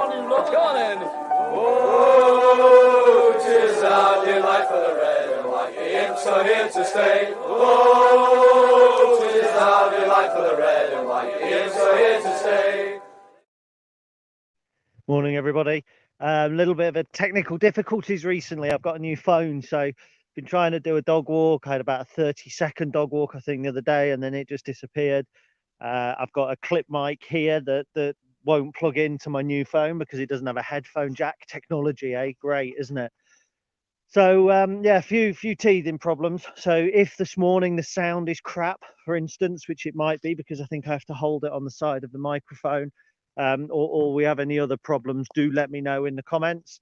Come on in. Oh, 'tis our delight for the red and white. The Imps are here to stay. Oh, 'tis our delight for the red and white. The Imps are here to stay. Morning, everybody. A little bit of a technical difficulties recently. I've got a new phone, so been trying to do a dog walk. I had about a 30-second dog walk, I think, the other day, and then it just disappeared. I've got a clip mic here that won't plug into my new phone because it doesn't have a headphone jack. Technology, eh? Great, isn't it? So yeah, a few teething problems. So if this morning the sound is crap, for instance, which it might be because I think I have to hold it on the side of the microphone, or we have any other problems, do let me know in the comments.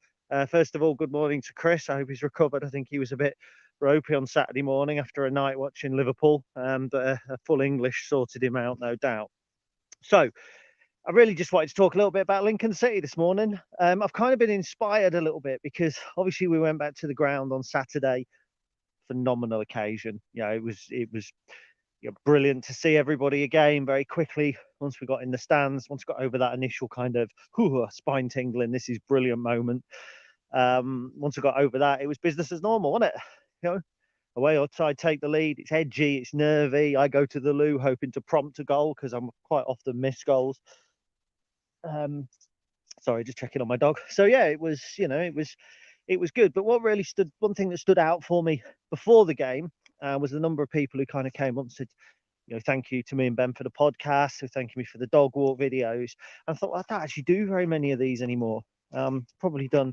First of all, good morning to Chris. I hope he's recovered. I think he was a bit ropey on Saturday morning after a night watching Liverpool, but a full English sorted him out, no doubt. So I really just wanted to talk a little bit about Lincoln City this morning. I've kind of been inspired a little bit because obviously we went back to the ground on Saturday. Phenomenal occasion. It was brilliant to see everybody again very quickly once we got in the stands, once we got over that initial kind of spine tingling, this is brilliant moment. Once we got over that, it was business as normal, wasn't it? Away outside, take the lead. It's edgy, it's nervy. I go to the loo hoping to prompt a goal because I'm quite often miss goals. Sorry, just checking on my dog. So yeah, it was good. But one thing that stood out for me before the game was the number of people who kind of came up and said, thank you to me and Ben for the podcast, so thanking me for the dog walk videos. And I thought, I don't actually do very many of these anymore. Probably done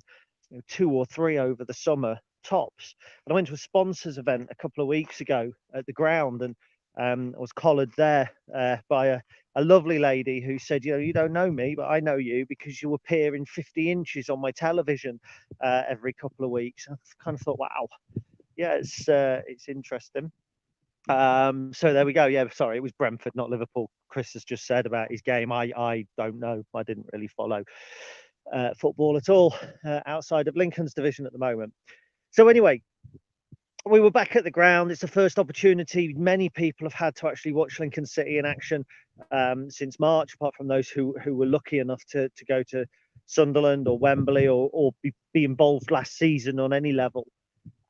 2 or 3 over the summer tops. And I went to a sponsors event a couple of weeks ago at the ground, and I was collared there by a lovely lady who said, you don't know me, but I know you because you appear in 50 inches on my television every couple of weeks. I kind of thought, wow, yeah, it's interesting. So there we go. Yeah, sorry, it was Brentford, not Liverpool. Chris has just said about his game. I don't know. I didn't really follow football at all outside of Lincoln's division at the moment. So anyway, we were back at the ground. It's the first opportunity many people have had to actually watch Lincoln City in action since March, apart from those who were lucky enough to go to Sunderland or Wembley or be involved last season on any level.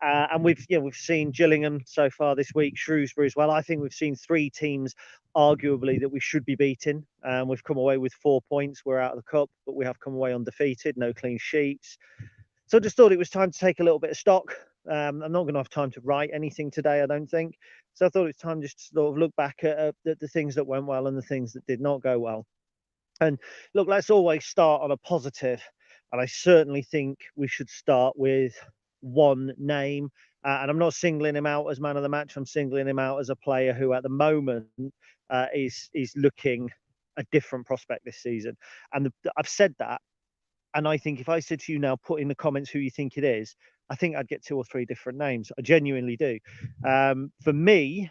And we've seen Gillingham so far this week, Shrewsbury as well. I think we've seen 3 teams arguably that we should be beating. We've come away with 4 points. We're out of the cup, but we have come away undefeated, no clean sheets. So I just thought it was time to take a little bit of stock. I'm not going to have time to write anything today, I don't think. So I thought it's time just to sort of look back at the things that went well and the things that did not go well. And look, let's always start on a positive. And I certainly think we should start with one name. And I'm not singling him out as man of the match. I'm singling him out as a player who at the moment is looking a different prospect this season. And I've said that. And I think if I said to you now, put in the comments who you think it is, I think I'd get 2 or 3 different names. I genuinely do. For me,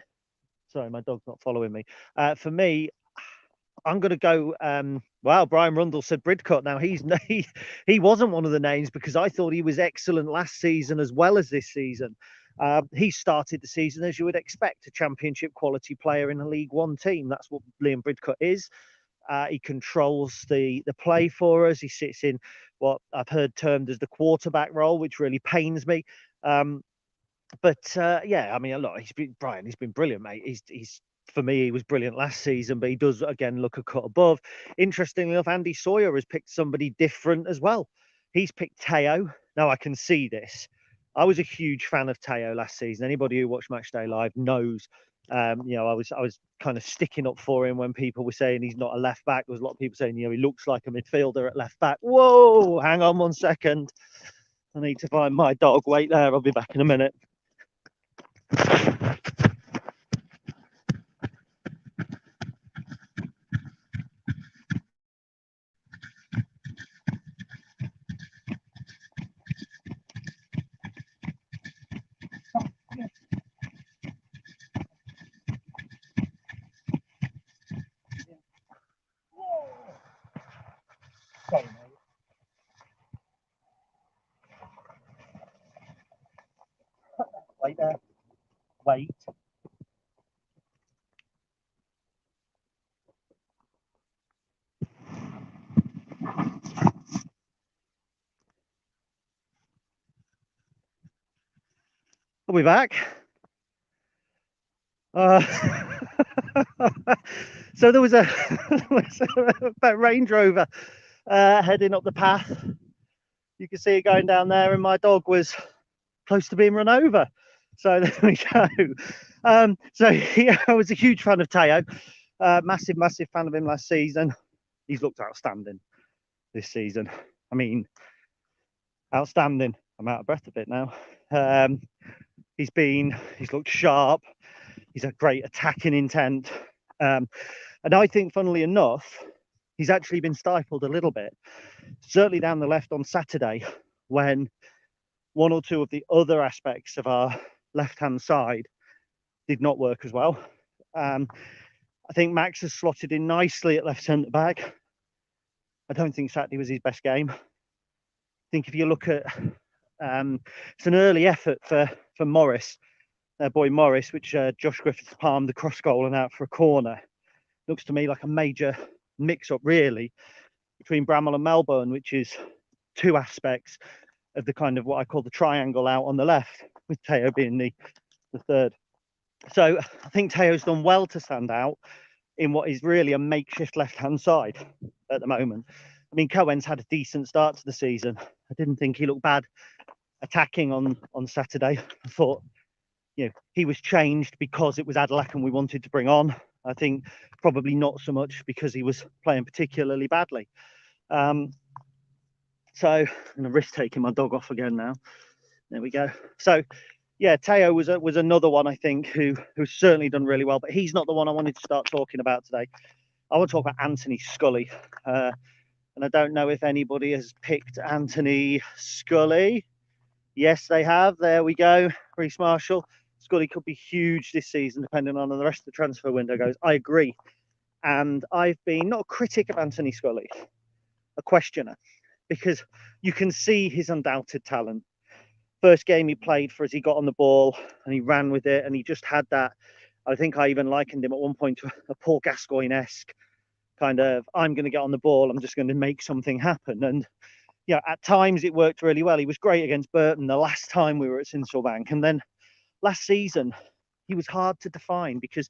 sorry, my dog's not following me. For me, I'm going to go. Wow, Brian Rundle said Bridcut. Now he wasn't one of the names because I thought he was excellent last season as well as this season. He started the season as you would expect, a championship quality player in a League One team. That's what Liam Bridcut is. He controls the play for us. He sits in what I've heard termed as the quarterback role, which really pains me. But yeah, I mean, look, he's been brilliant, mate. He's for me, he was brilliant last season, but he does again look a cut above. Interestingly enough, Andy Sawyer has picked somebody different as well. He's picked Teo. Now I can see this. I was a huge fan of Teo last season. Anybody who watched Matchday Live knows. I was kind of sticking up for him when people were saying he's not a left back. There was a lot of people saying, he looks like a midfielder at left back. Whoa, hang on 1 second. I need to find my dog. Wait there, I'll be back in a minute. Sorry, mate. Wait there. Wait. Are we back? So there was a Range Rover heading up the path. You can see it going down there, and my dog was close to being run over. So there we go. So yeah, I was a huge fan of Teo. Massive fan of him last season. He's looked outstanding this season. I mean, outstanding. I'm out of breath a bit now. He's looked sharp. He's had great attacking intent. And I think, funnily enough, he's actually been stifled a little bit, certainly down the left on Saturday, when one or two of the other aspects of our left-hand side did not work as well. I think Max has slotted in nicely at left centre back. I don't think Saturday was his best game. I think if you look at it's an early effort for Morris, their boy Morris, which Josh Griffiths palmed the cross goal and out for a corner. Looks to me like a major mix-up, really, between Bramall and Melbourne, which is two aspects of the kind of what I call the triangle out on the left, with Teo being the third. So I think Teo's done well to stand out in what is really a makeshift left-hand side at the moment. I mean, Cohen's had a decent start to the season. I didn't think he looked bad attacking on Saturday. I thought, you know, he was changed because it was Adelac and we wanted to bring on. I think probably not so much because he was playing particularly badly. So I'm going to risk taking my dog off again now. There we go. So yeah, Teo was another one, I think, who's certainly done really well, but he's not the one I wanted to start talking about today. I want to talk about Anthony Scully. And I don't know if anybody has picked Anthony Scully. Yes, they have. There we go. Reece Marshall. Scully could be huge this season, depending on how the rest of the transfer window goes. I agree. And I've been not a critic of Anthony Scully, a questioner, because you can see his undoubted talent. First game he played for us, he got on the ball and he ran with it, and he just had that. I think I even likened him at one point to a Paul Gascoigne-esque kind of, I'm going to get on the ball, I'm just going to make something happen. And yeah, at times it worked really well. He was great against Burton the last time we were at Sinsel-Bank. And then last season, he was hard to define because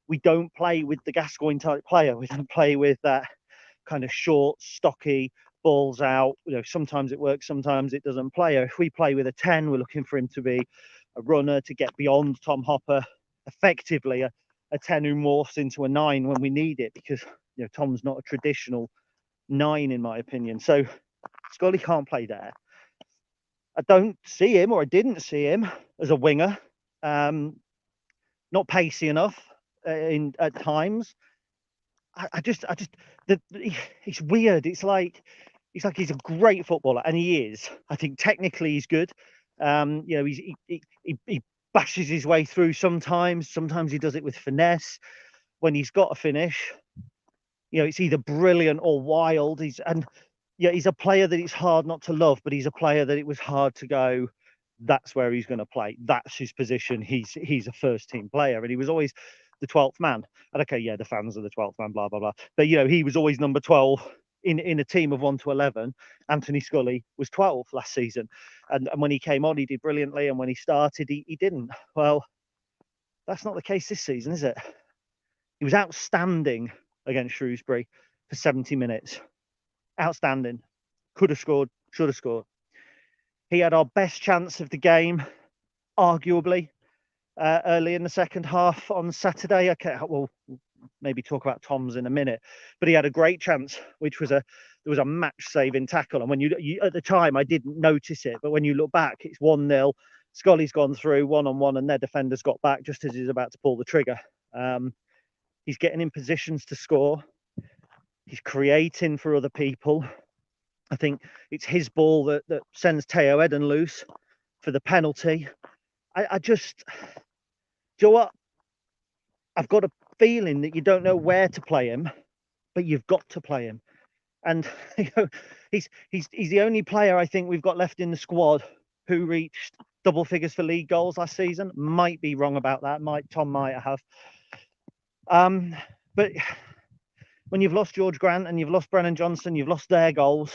we don't play with the Gascoigne type player. We don't play with that kind of short, stocky, balls out. You know, sometimes it works, sometimes it doesn't play. If we play with a 10, we're looking for him to be a runner, to get beyond Tom Hopper, effectively a 10 who morphs into a 9 when we need it, because you know Tom's not a traditional 9 in my opinion. So Scully can't play there. I don't see him, or I didn't see him as a winger. Not pacey enough at times. It's weird. It's like he's a great footballer, and he is. I think technically he's good. You know, he bashes his way through sometimes. Sometimes he does it with finesse. When he's got a finish, you know, it's either brilliant or wild. He's a player that it's hard not to love, but he's a player that it was hard to go, that's where he's going to play. That's his position. He's a first team player, and he was always the 12th man. And okay, yeah, the fans are the 12th man, blah, blah, blah. But, you know, he was always number 12 in a team of 1 to 11. Anthony Scully was 12 last season. And when he came on, he did brilliantly. And when he started, he didn't. Well, that's not the case this season, is it? He was outstanding against Shrewsbury for 70 minutes. Outstanding. Could have scored, should have scored. He had our best chance of the game, arguably, early in the second half on Saturday. Okay, we'll maybe talk about Tom's in a minute, but he had a great chance, which was there was a match-saving tackle. And when you at the time, I didn't notice it, but when you look back, it's 1-0. Scully's gone through 1-on-1, and their defenders got back just as he's about to pull the trigger. He's getting in positions to score. He's creating for other people. I think it's his ball that sends Teo Eden loose for the penalty. I just, do you know what? I've got a feeling that you don't know where to play him, but you've got to play him. And you know, he's the only player I think we've got left in the squad who reached double figures for league goals last season. Might be wrong about that. Tom might have. But when you've lost George Grant and you've lost Brennan Johnson, you've lost their goals.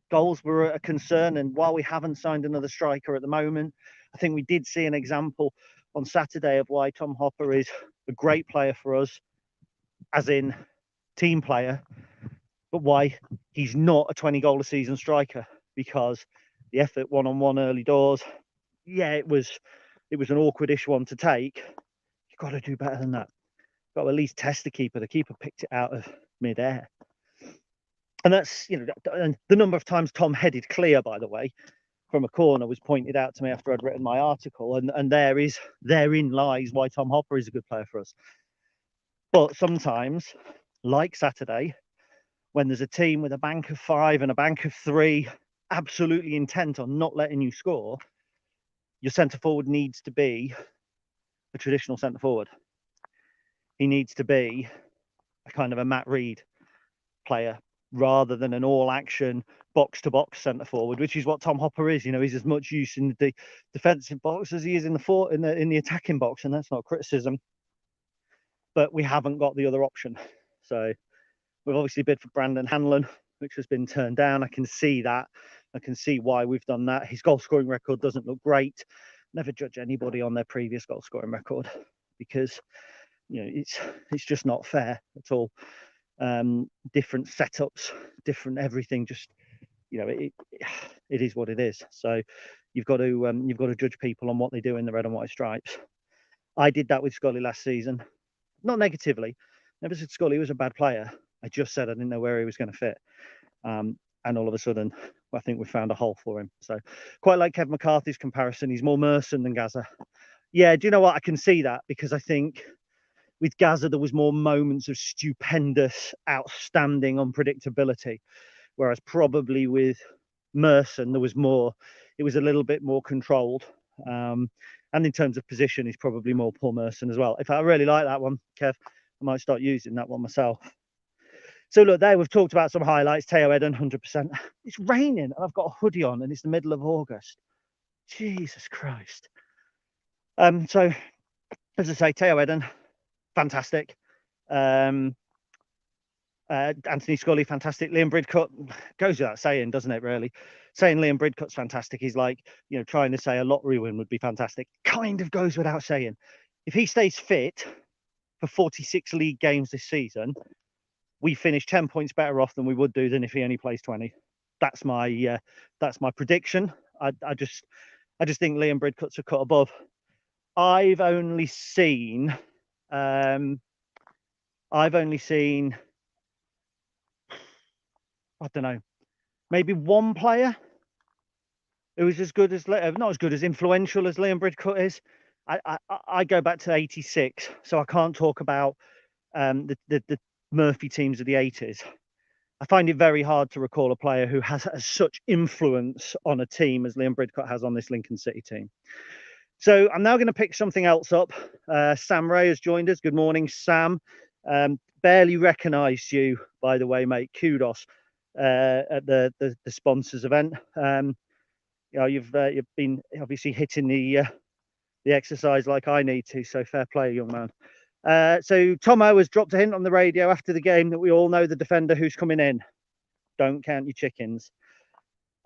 Goals were a concern, and while we haven't signed another striker at the moment, I think we did see an example on Saturday of why Tom Hopper is a great player for us, as in team player, but why he's not a 20 goal a season striker, because the effort one-on-one early doors, yeah, it was an awkward-ish one to take. You've got to do better than that. You've got to at least test the keeper. The keeper picked it out of mid-air. And that's, you know, and the number of times Tom headed clear, by the way, from a corner was pointed out to me after I'd written my article. And therein lies why Tom Hopper is a good player for us. But sometimes, like Saturday, when there's a team with a bank of 5 and a bank of 3 absolutely intent on not letting you score, your centre forward needs to be a traditional centre forward. He needs to be a kind of a Matt Reed player rather than an all action box to box centre forward, which is what Tom Hopper is. You know, he's as much use in the defensive box as he is in the attacking box, and that's not criticism. But we haven't got the other option. So we've obviously bid for Brandon Hanlon, which has been turned down. I can see that. I can see why we've done that. His goal scoring record doesn't look great. Never judge anybody on their previous goal scoring record, because, you know, it's just not fair at all. Different setups, different everything. Just, you know, it is what it is. So you've got to judge people on what they do in the red and white stripes. I did that with Scully last season, not negatively. Never said Scully was a bad player. I just said I didn't know where he was going to fit. And all of a sudden, I think we found a hole for him. So quite like Kev McCarthy's comparison. He's more Merson than Gaza. Yeah, do you know what? I can see that, because I think with Gaza, there was more moments of stupendous, outstanding unpredictability. Whereas probably with Merson, there was more, it was a little bit more controlled. And in terms of position, he's probably more Paul Merson as well. If I really like that one, Kev, I might start using that one myself. So look, there we've talked about some highlights. Teo Eden, 100%. It's raining and I've got a hoodie on and it's the middle of August. Jesus Christ. So as I say, Teo Eden, fantastic. Anthony Scully, fantastic. Liam Bridcut, goes without saying, doesn't it, really? Saying Liam Bridcut's fantastic is like, you know, trying to say a lottery win would be fantastic. Kind of goes without saying. If he stays fit for 46 league games this season, we finish 10 points better off than we would do than if he only plays 20. That's my prediction. I just think Liam Bridcut's a cut above. I've only seen I don't know, maybe one player who was as good as, not as good, as influential as Liam Bridcut is. I go back to 86, so I can't talk about the Murphy teams of the 80s. I find it very hard to recall a player who has such influence on a team as Liam Bridcut has on this Lincoln City team. So I'm now going to pick something else up. Sam Ray has joined us. Good morning, Sam. Barely recognised you, by the way, mate. Kudos at the sponsors event. You know, you've been obviously hitting the exercise like I need to. So fair play, young man. So Tomo has dropped a hint on the radio after the game that we all know the defender who's coming in. Don't count your chickens.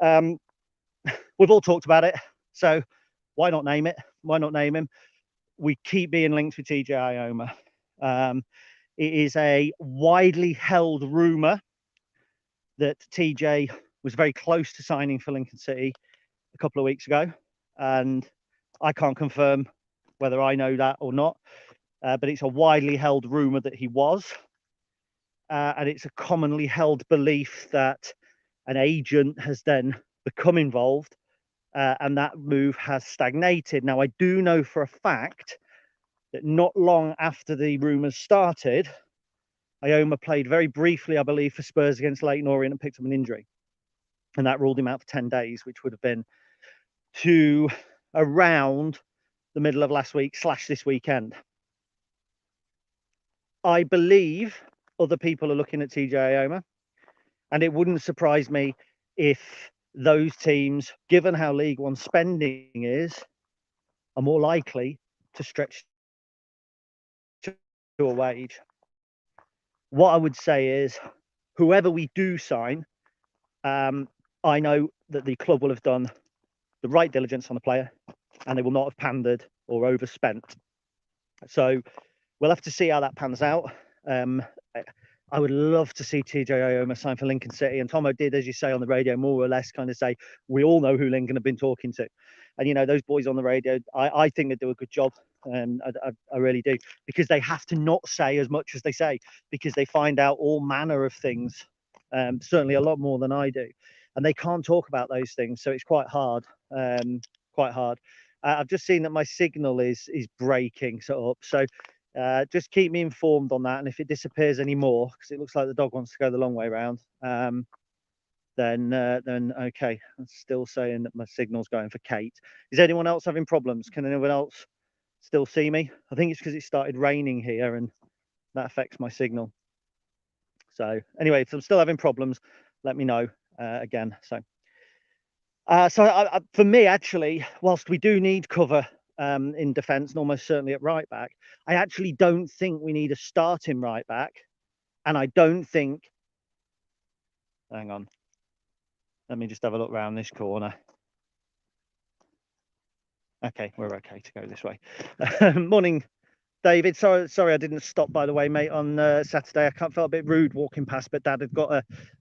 We've all talked about it. So why not name it? Why not name him? We keep being linked with TJ Ioma. It is a widely held rumour that TJ was very close to signing for Lincoln City a couple of weeks ago. And I can't confirm whether I know that or not. But it's a widely held rumour that he was. And it's a commonly held belief that an agent has then become involved. And that move has stagnated. Now, I do know for a fact that not long after the rumours started, Ioma played very briefly, I believe, for Spurs against Leyton Orient and picked up an injury. And that ruled him out for 10 days, which would have been to around the middle of last week / this weekend. I believe other people are looking at TJ Ioma. And it wouldn't surprise me if those teams, given how League One spending is, are more likely to stretch to a wage. What I would say is, whoever we do sign, I know that the club will have done the right diligence on the player. and they will not have pandered or overspent. So we'll have to see how that pans out. I would love to see TJ Ioma sign for Lincoln City. And Tomo did, as you say, on the radio, more or less kind of say, we all know who Lincoln have been talking to. And, you know, those boys on the radio, I think they do a good job. And I really do, because they have to not say as much as they say, because they find out all manner of things, certainly a lot more than I do. And they can't talk about those things. So it's quite hard, I've just seen that my signal is breaking up. So just keep me informed on that, and if it disappears anymore, because it looks like the dog wants to go the long way round, then okay. I'm still saying that my signal's going for Kate. Is anyone else having problems? Can anyone else still see me? I think it's because it started raining here, and that affects my signal. So anyway, if I'm still having problems, let me know again. So for me, actually, whilst we do need cover in defence, and almost certainly at right back, I actually don't think we need a starting right back, and I don't think. Hang on, let me just have a look round this corner. Okay, we're okay to go this way. Morning, David. Sorry, I didn't stop, by the way, mate, on Saturday. I felt a bit rude walking past, but Dad had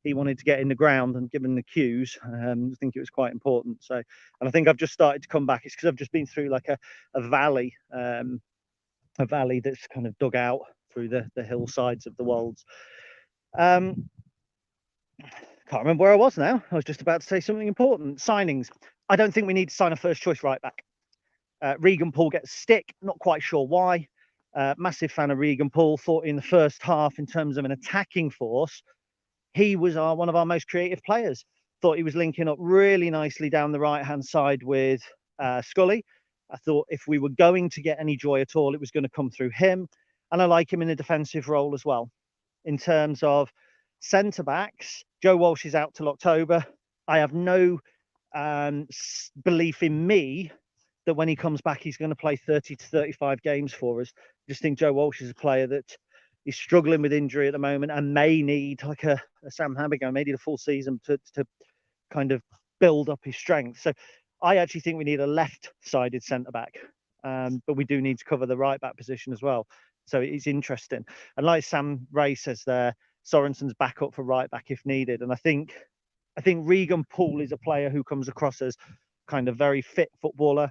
he wanted to get in the ground and given the cues. I think it was quite important. So, and I think I've just started to come back. It's because I've just been through like a valley that's kind of dug out through the hillsides of the Wolds. Can't remember where I was now. I was just about to say something important. Signings. I don't think we need to sign a first choice right back. Regan Poole gets stick. Not quite sure why. Massive fan of Regan Poole. Thought in the first half, in terms of an attacking force, he was one of our most creative players. Thought he was linking up really nicely down the right-hand side with Scully. I thought if we were going to get any joy at all, it was going to come through him. And I like him in a defensive role as well. In terms of centre-backs, Joe Walsh is out till October. I have no belief in me that when he comes back, he's going to play 30 to 35 games for us. I just think Joe Walsh is a player that is struggling with injury at the moment and may need like a Sam Habigan, may need a full season to kind of build up his strength. So I actually think we need a left-sided centre-back, but we do need to cover the right-back position as well. So it's interesting. And like Sam Ray says there, Sorensen's back up for right-back if needed. And I think Regan Poole is a player who comes across as kind of very fit footballer,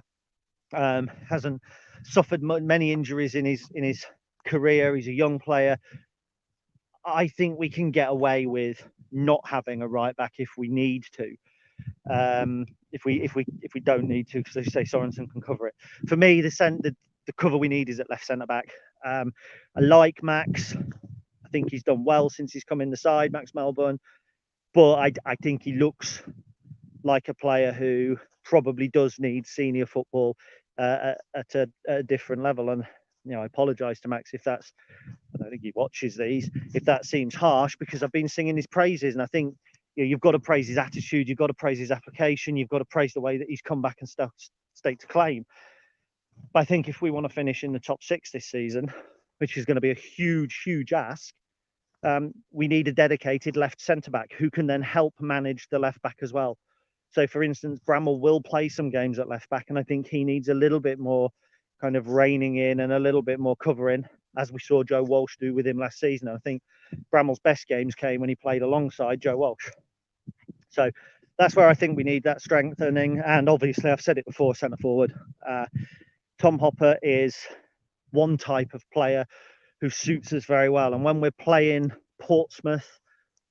hasn't suffered many injuries in his career. He's a young player. I think we can get away with not having a right back if we need to. If we don't need to, because as you say, Sorensen can cover it. For me, the cover we need is at left centre back. I like Max. I think he's done well since he's come in the side, Max Melbourne. But I think he looks like a player who probably does need senior football at a different level. And I apologise to Max if that's. I don't think he watches these. If that seems harsh, because I've been singing his praises, and I think you've got to praise his attitude, you've got to praise his application, you've got to praise the way that he's come back and state to claim. But I think if we want to finish in the top 6 this season, which is going to be a huge ask, we need a dedicated left centre back who can then help manage the left back as well. So, for instance, Bramall will play some games at left back, and I think he needs a little bit more kind of reining in and a little bit more covering, as we saw Joe Walsh do with him last season. And I think Bramall's best games came when he played alongside Joe Walsh. So that's where I think we need that strengthening. And obviously, I've said it before, centre forward. Tom Hopper is one type of player who suits us very well. And when we're playing Portsmouth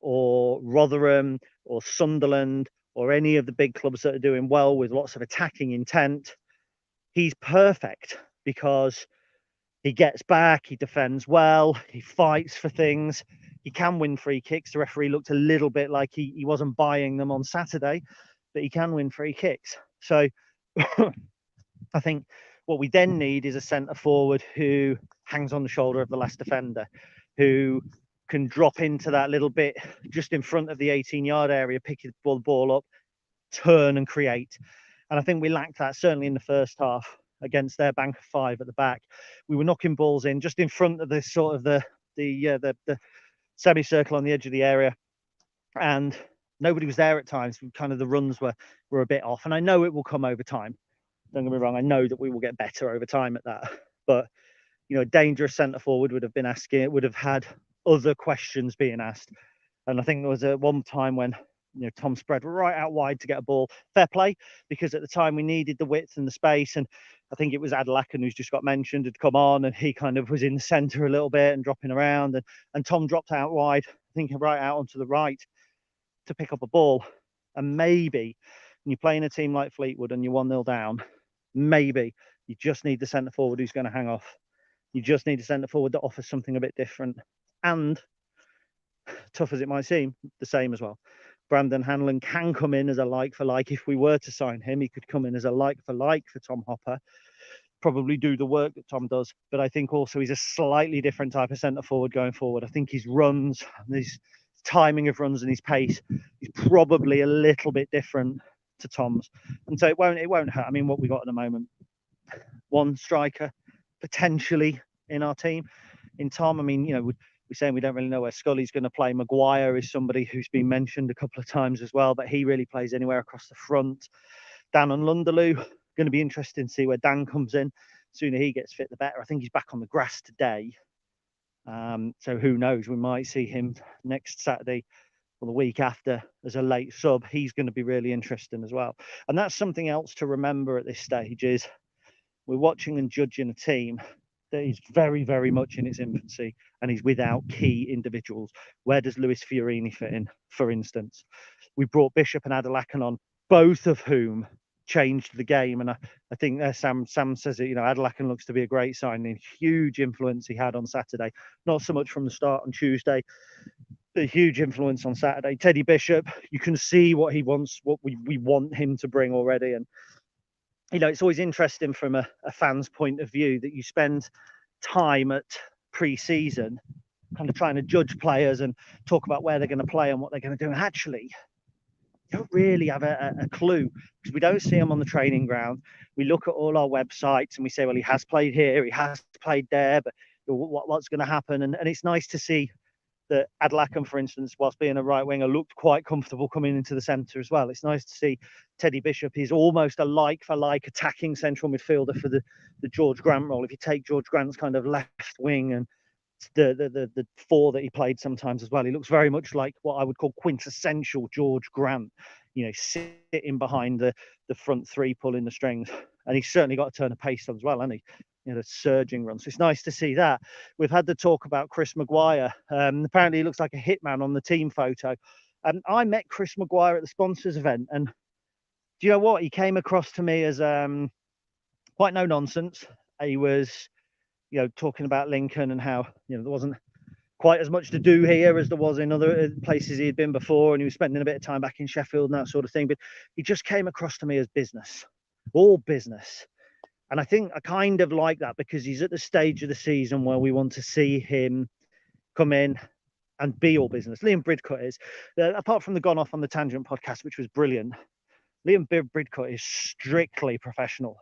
or Rotherham or Sunderland or any of the big clubs that are doing well with lots of attacking intent, he's perfect because he gets back, he defends well, he fights for things, he can win free kicks. The referee looked a little bit like he wasn't buying them on Saturday, but he can win free kicks. So I think what we then need is a centre forward who hangs on the shoulder of the last defender, who can drop into that little bit just in front of the 18-yard area, pick the ball up, turn and create. And I think we lacked that certainly in the first half against their bank of 5 at the back. We were knocking balls in just in front of the sort of the semicircle on the edge of the area, and nobody was there at times. Kind of the runs were a bit off, and I know it will come over time. Don't get me wrong, I know that we will get better over time at that. But, you know, a dangerous centre forward would have had other questions being asked. And I think there was one time when, you know, Tom spread right out wide to get a ball. Fair play, because at the time we needed the width and the space. And I think it was Adelakan, who's just got mentioned, had come on, and he kind of was in the centre a little bit and dropping around. And Tom dropped out wide, I think right out onto the right to pick up a ball. And maybe when you're playing a team like Fleetwood and you're 1-0 down, maybe you just need the centre forward who's going to hang off. You just need a centre forward that offers something a bit different. And tough as it might seem, the same as well. Brandon Hanlon can come in as a like for like. If we were to sign him, he could come in as a like for like for Tom Hopper, probably do the work that Tom does. But I think also he's a slightly different type of centre forward going forward. I think his runs, his timing of runs and his pace is probably a little bit different to Tom's. And so it won't hurt. I mean, what we got at the moment, one striker potentially in our team. In Tom, I mean, you know, we're saying we don't really know where Scully's going to play. Mcguire is somebody who's been mentioned a couple of times as well, but he really plays anywhere across the front. Dan and Lunderloo, going to be interesting to see where Dan comes in. The sooner he gets fit, the better. I think he's back on the grass today. So who knows? We might see him next Saturday or the week after as a late sub. He's going to be really interesting as well. And that's something else to remember at this stage is we're watching and judging a team that is very, very much in its infancy and is without key individuals. Where does Luis Fiorini fit in, for instance? We brought Bishop and Adelakan on, both of whom changed the game. And I think Sam says it, you know, Adelakan looks to be a great signing. Huge influence he had on Saturday. Not so much from the start on Tuesday, but a huge influence on Saturday. Teddy Bishop, you can see what he wants, what we want him to bring already. And you know, it's always interesting from a fan's point of view that you spend time at pre-season kind of trying to judge players and talk about where they're going to play and what they're going to do. And actually, you don't really have a clue because we don't see them on the training ground. We look at all our websites and we say, well, he has played here, he has played there, but what's going to happen? And it's nice to see that Adelakan, for instance, whilst being a right winger, looked quite comfortable coming into the centre as well. It's nice to see Teddy Bishop is almost a like for like attacking central midfielder for the George Grant role. If you take George Grant's kind of left wing and the four that he played sometimes as well, he looks very much like what I would call quintessential George Grant, you know, sitting behind the front three, pulling the strings. And he's certainly got a turn of pace as well, hasn't he? You know, the surging run. So it's nice to see that. We've had the talk about Chris Mcguire. Apparently he looks like a hitman on the team photo. I met Chris Mcguire at the sponsors event, and do you know what? He came across to me as quite no nonsense. He was, you know, talking about Lincoln and how, you know, there wasn't quite as much to do here as there was in other places he had been before, and he was spending a bit of time back in Sheffield and that sort of thing. But he just came across to me as business, all business. And I think I kind of like that because he's at the stage of the season where we want to see him come in and be all business. Liam Bridcut is, apart from the Gone Off on the Tangent podcast, which was brilliant, Liam Bridcut is strictly professional.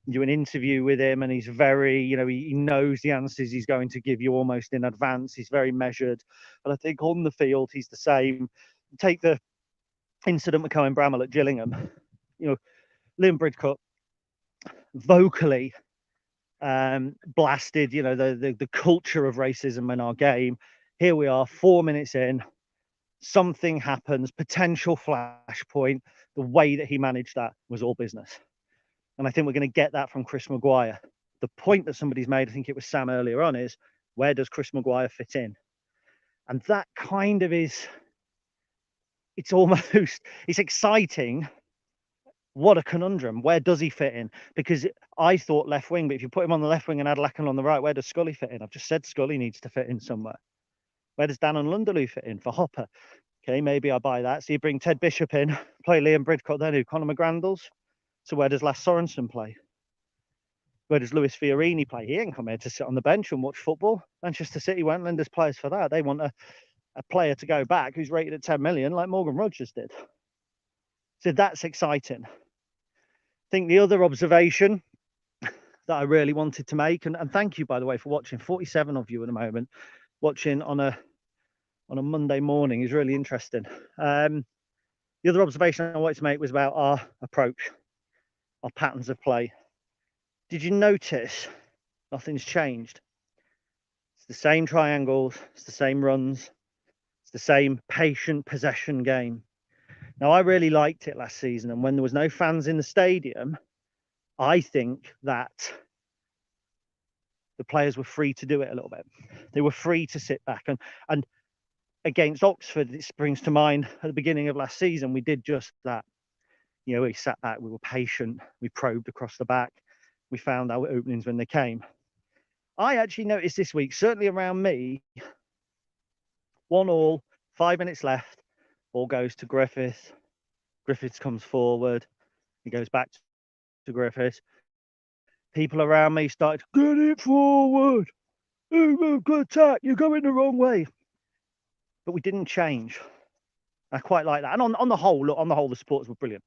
You do an interview with him and he's very, you know, he knows the answers he's going to give you almost in advance. He's very measured. And I think on the field, he's the same. Take the incident with Cohen Bramall at Gillingham. You know, Liam Bridcut vocally blasted, you know, the culture of racism in our game. Here we are, 4 minutes in, something happens, potential flashpoint. The way that he managed that was all business. And I think we're going to get that from Chris Mcguire. The point that somebody's made, I think it was Sam earlier on, is where does Chris Mcguire fit in? And that kind of is, it's almost, it's exciting. What a conundrum. Where does he fit in? Because I thought left wing, but if you put him on the left wing and Adelakan on the right, where does Scully fit in? I've just said Scully needs to fit in somewhere. Where does Dan and Lunderloo fit in for Hopper? Okay, maybe I buy that. So you bring Ted Bishop in, play Liam Bridcut then, who? Conor McGrandles. So where does Lasse Sorensen play? Where does Luis Fiorini play? He ain't come here to sit on the bench and watch football. Manchester City won't lend us players for that. They want a player to go back who's rated at 10 million like Morgan Rogers did. So that's exciting. I think the other observation that I really wanted to make, and thank you, by the way, for watching, 47 of you at the moment, watching on a Monday morning is really interesting. The other observation I wanted to make was about our approach. our patterns of play. Did you notice nothing's changed? It's the same triangles, it's the same runs, it's the same patient possession game. Now, I really liked it last season, and when there was no fans in the stadium, I think that the players were free to do it a little bit. They were free to sit back, and against Oxford, this brings to mind at the beginning of last season, we did just that. You know, we sat back, we were patient, we probed across the back, we found our openings when they came. I actually noticed this week, certainly around me, 1-1, 5 minutes left, ball goes to Griffiths. Griffiths comes forward, he goes back to Griffiths. People around me started, get it forward, good attack, you're going the wrong way. But we didn't change. I quite like that. And on the whole, look, the supporters were brilliant.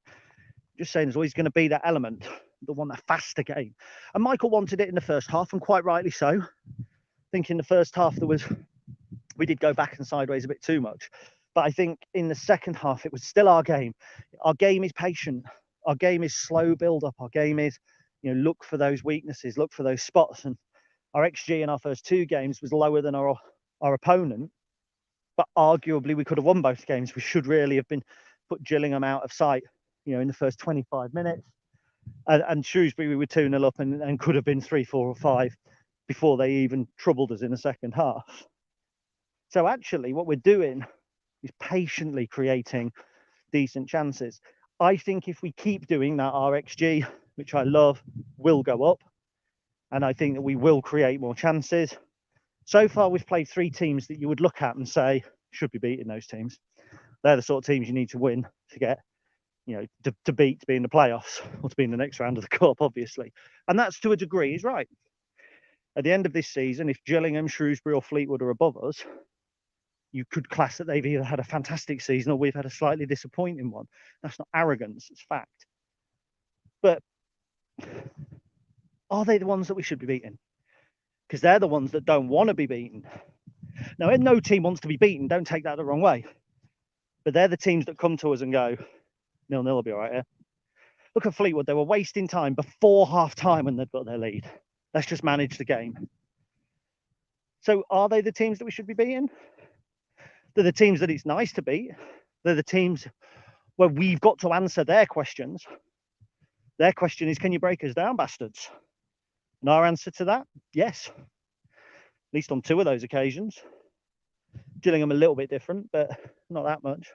Just saying, there's always going to be that element, the one that faster game. And Michael wanted it in the first half, and quite rightly so. I think in the first half we did go back and sideways a bit too much. But I think in the second half, it was still our game. Our game is patient. Our game is slow build up. Our game is, look for those weaknesses, look for those spots. And our XG in our first 2 games was lower than our opponent. But arguably, we could have won both games. We should really have been put Gillingham out of sight, in the first 25 minutes. And Shrewsbury, we were 2-0 up and could have been 3, 4 or 5 before they even troubled us in the second half. So actually, what we're doing is patiently creating decent chances. I think if we keep doing that, our XG, which I love, will go up. And I think that we will create more chances. So far, we've played 3 teams that you would look at and say, should be beating those teams. They're the sort of teams you need to win to get, to beat, to be in the playoffs or to be in the next round of the cup, obviously. And that's to a degree is right. At the end of this season, if Gillingham, Shrewsbury or Fleetwood are above us, you could class that they've either had a fantastic season or we've had a slightly disappointing one. That's not arrogance, it's fact. But are they the ones that we should be beating? Because they're the ones that don't want to be beaten. Now, if no team wants to be beaten, don't take that the wrong way. But they're the teams that come to us and go, 0-0 will be all right here. Look at Fleetwood. They were wasting time before half-time when they'd got their lead. Let's just manage the game. So are they the teams that we should be beating? They're the teams that it's nice to beat. They're the teams where we've got to answer their questions. Their question is, can you break us down, bastards? And our answer to that, yes. At least on 2 of those occasions. Gillingham a little bit different, but not that much.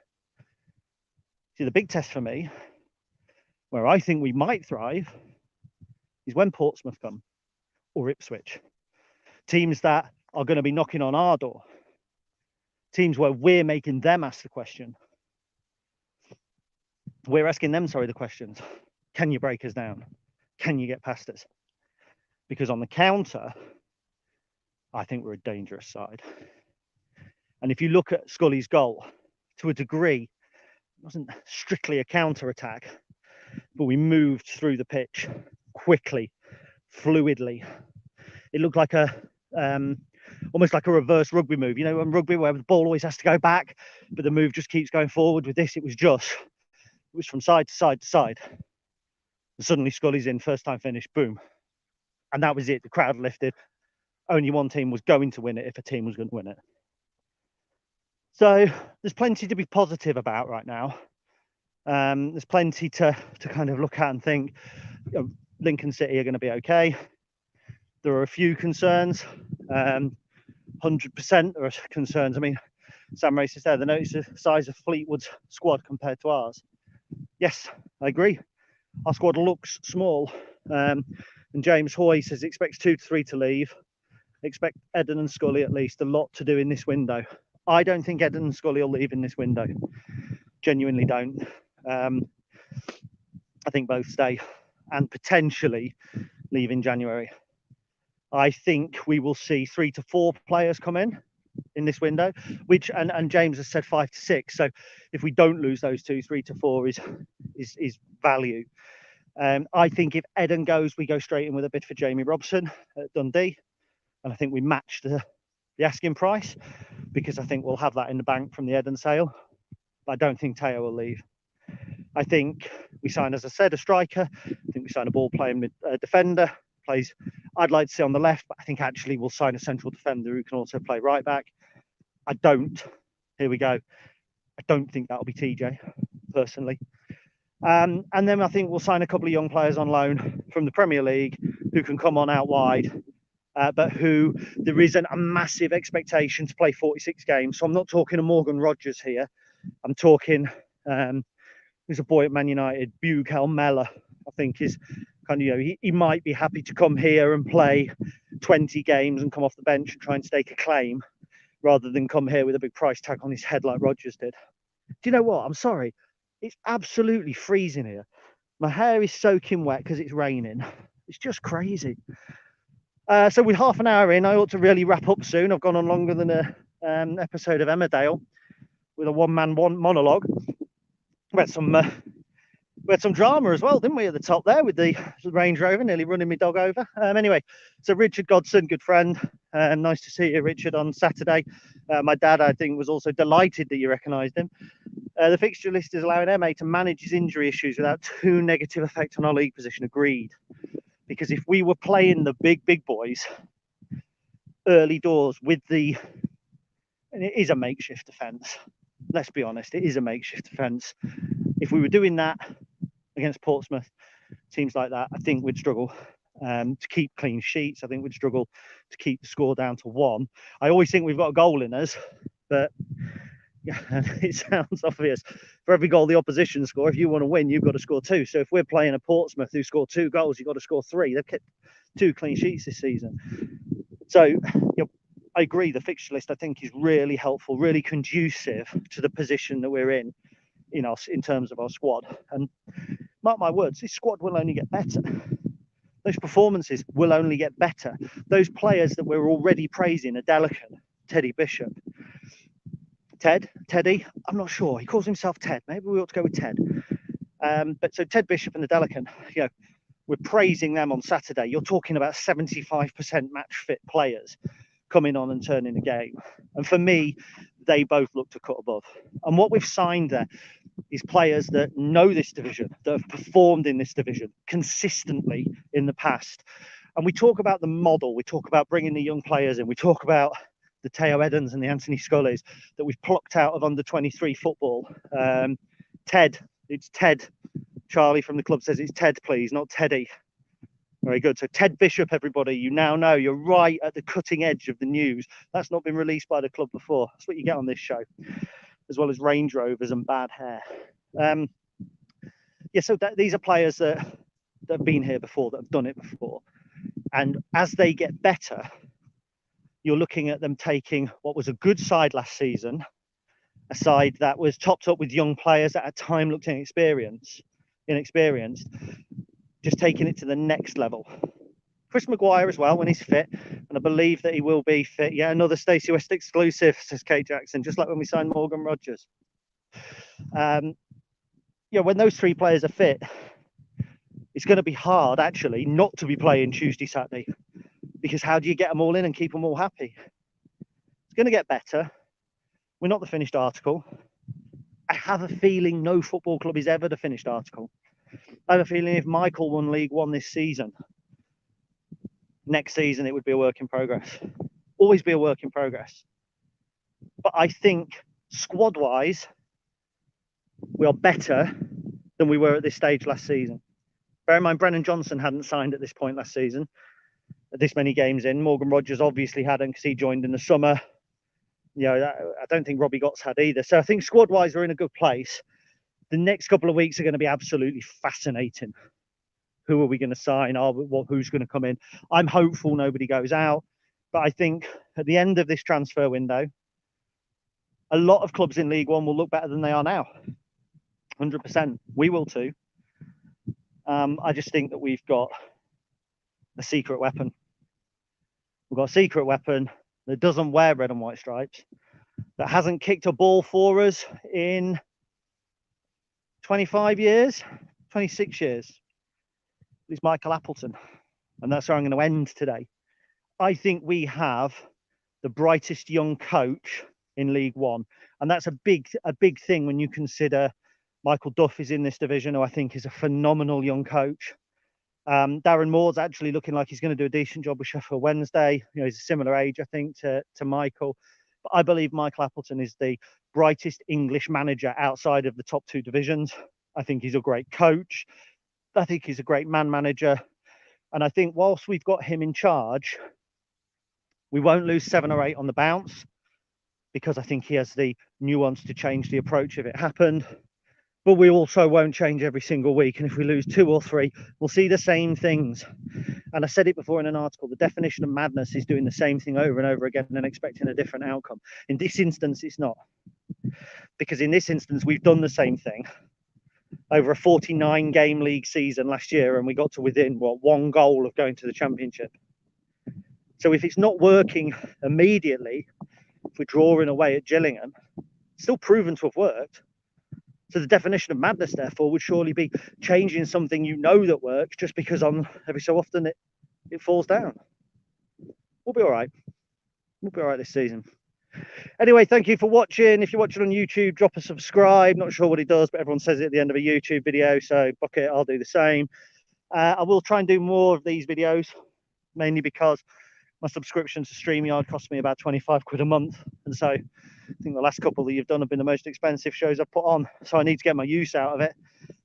See, the big test for me, where I think we might thrive, is when Portsmouth come, or Ipswich. Teams that are going to be knocking on our door. Teams where we're making them ask the question. We're asking them, the questions. Can you break us down? Can you get past us? Because on the counter, I think we're a dangerous side. And if you look at Scully's goal, to a degree, it wasn't strictly a counter-attack, but we moved through the pitch quickly, fluidly. It looked like almost like a reverse rugby move. In rugby where the ball always has to go back, but the move just keeps going forward. With this, it was from side to side to side. And suddenly Scully's in, first time finish, boom. And that was it. The crowd lifted. Only one team was going to win it if a team was going to win it. So there's plenty to be positive about right now. There's plenty to kind of look at and think, Lincoln City are going to be okay. There are a few concerns. 100% there are concerns. I mean, Sam Race there, they notice the size of Fleetwood's squad compared to ours. Yes, I agree. Our squad looks small. And James Hoy says he expects 2 to 3 to leave. Expect Eden and Scully at least a lot to do in this window. I don't think Eden and Scully will leave in this window. Genuinely don't. I think both stay and potentially leave in January. I think we will see 3 to 4 players come in this window, which and James has said 5 to 6. So if we don't lose those 2, 3 to 4 is value. I think if Eden goes, we go straight in with a bid for Jamie Robson at Dundee, and I think we match the asking price because I think we'll have that in the bank from the Eden sale. But I don't think Teo will leave. I think we sign, as I said, a striker. I think we sign a ball-playing defender. Plays. I'd like to see on the left, but I think actually we'll sign a central defender who can also play right back. I don't. Here we go. I don't think that'll be TJ, personally. And then I think we'll sign a couple of young players on loan from the Premier League who can come on out wide, but who there isn't a massive expectation to play 46 games. So I'm not talking a Morgan Rogers here. I'm talking, there's a boy at Man United, Bugel Mella, I think is kind of, he might be happy to come here and play 20 games and come off the bench and try and stake a claim rather than come here with a big price tag on his head like Rogers did. Do you know what? I'm sorry. It's absolutely freezing here. My hair is soaking wet because it's raining. It's just crazy. So with half an hour in, I ought to really wrap up soon. I've gone on longer than an episode of Emmerdale with a one-man monologue. We had some drama as well, didn't we, at the top there with the Range Rover nearly running my dog over. Anyway, so Richard Godson, good friend. Nice to see you, Richard, on Saturday. My dad, I think, was also delighted that you recognised him. The fixture list is allowing MA to manage his injury issues without too negative effect on our league position. Agreed. Because if we were playing the big boys early doors with and it is a makeshift defence. Let's be honest, it is a makeshift defence. If we were doing that against Portsmouth, teams like that, I think we'd struggle to keep clean sheets. I think we'd struggle to keep the score down to 1. I always think we've got a goal in us, but yeah, it sounds obvious. For every goal the opposition score, if you want to win, you've got to score 2. So if we're playing a Portsmouth who score 2 goals, you've got to score 3. They've kept 2 clean sheets this season. So I agree. The fixture list, I think, is really helpful, really conducive to the position that we're in terms of our squad. And mark my words, this squad will only get better. Those performances will only get better. Those players that we're already praising, Adelican, Teddy Bishop, Teddy, I'm not sure. He calls himself Ted. Maybe we ought to go with Ted. But so Ted Bishop and Adelican, we're praising them on Saturday. You're talking about 75% match fit players coming on and turning the game. And for me, they both look to cut above. And what we've signed there is players that know this division, that have performed in this division consistently in the past. And we talk about the model. We talk about bringing the young players in. We talk about the Teo Edens and the Anthony Scullys that we've plucked out of under 23 football. Ted, it's Ted. Charlie from the club says it's Ted, please, not Teddy. Very good. So Ted Bishop, everybody, you now know you're right at the cutting edge of the news. That's not been released by the club before. That's what you get on this show, as well as Range Rovers and bad hair. So these are players that have been here before, that have done it before. And as they get better, you're looking at them taking what was a good side last season, a side that was topped up with young players that at time looked inexperienced, just taking it to the next level. Chris Mcguire as well when he's fit, and I believe that he will be fit. Yeah, another Stacey West exclusive, says Kate Jackson, just like when we signed Morgan Rogers. When those 3 players are fit, it's going to be hard actually not to be playing Tuesday, Saturday, because how do you get them all in and keep them all happy? It's going to get better. We're not the finished article. I have a feeling no football club is ever the finished article. I have a feeling if Michael won League One this season, next season it would be a work in progress. Always be a work in progress. But I think squad-wise, we are better than we were at this stage last season. Bear in mind, Brennan Johnson hadn't signed at this point last season, this many games in. Morgan Rogers obviously hadn't because he joined in the summer. I don't think Robbie Gotts had either. So I think squad-wise, we're in a good place. The next couple of weeks are going to be absolutely fascinating. Who are we going to sign? Who's going to come in? I'm hopeful nobody goes out. But I think at the end of this transfer window, a lot of clubs in League One will look better than they are now. 100%. We will too. I just think that we've got a secret weapon. We've got a secret weapon that doesn't wear red and white stripes, that hasn't kicked a ball for us in 25 years, 26 years. It's Michael Appleton. And that's where I'm going to end today. I think we have the brightest young coach in League One. And that's a big thing when you consider Michael Duff is in this division, who I think is a phenomenal young coach. Darren Moore's actually looking like he's going to do a decent job with Sheffield Wednesday. You know, he's a similar age, I think, to Michael. But I believe Michael Appleton is the brightest English manager outside of the top 2 divisions. I think he's a great coach. I think he's a great man manager. And I think whilst we've got him in charge, we won't lose 7 or 8 on the bounce, because I think he has the nuance to change the approach if it happened. But we also won't change every single week. And if we lose 2 or 3, we'll see the same things. And I said it before in an article, the definition of madness is doing the same thing over and over again and expecting a different outcome. In this instance, it's not. Because in this instance, we've done the same thing over a 49-game league season last year, and we got to within, 1 goal of going to the championship. So if it's not working immediately, if we're drawing away at Gillingham, it's still proven to have worked. So the definition of madness, therefore, would surely be changing something you know that works just because on every so often it falls down. We'll be all right. We'll be all right this season. Anyway, thank you for watching. If you're watching on YouTube, drop a subscribe. Not sure what it does, but everyone says it at the end of a YouTube video, so fuck it, I'll do the same. I will try and do more of these videos, mainly because my subscription to StreamYard costs me about 25 quid a month, and so I think the last couple that you've done have been the most expensive shows I've put on, so I need to get my use out of it.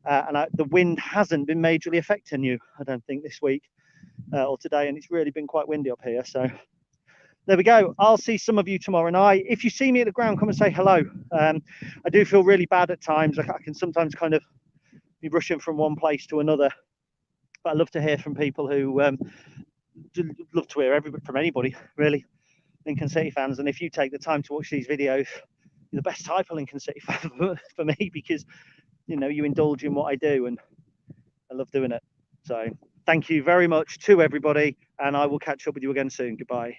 The wind hasn't been majorly affecting you, I don't think, this week or today, and it's really been quite windy up here, so there we go. I'll see some of you tomorrow night. If you see me at the ground, come and say hello. I do feel really bad at times. I can sometimes kind of be rushing from one place to another, but I love to hear from people who love to hear from anybody, really, Lincoln City fans. And if you take the time to watch these videos, you're the best type of Lincoln City fan for me, because you know, you indulge in what I do and I love doing it. So thank you very much to everybody, and I will catch up with you again soon. Goodbye.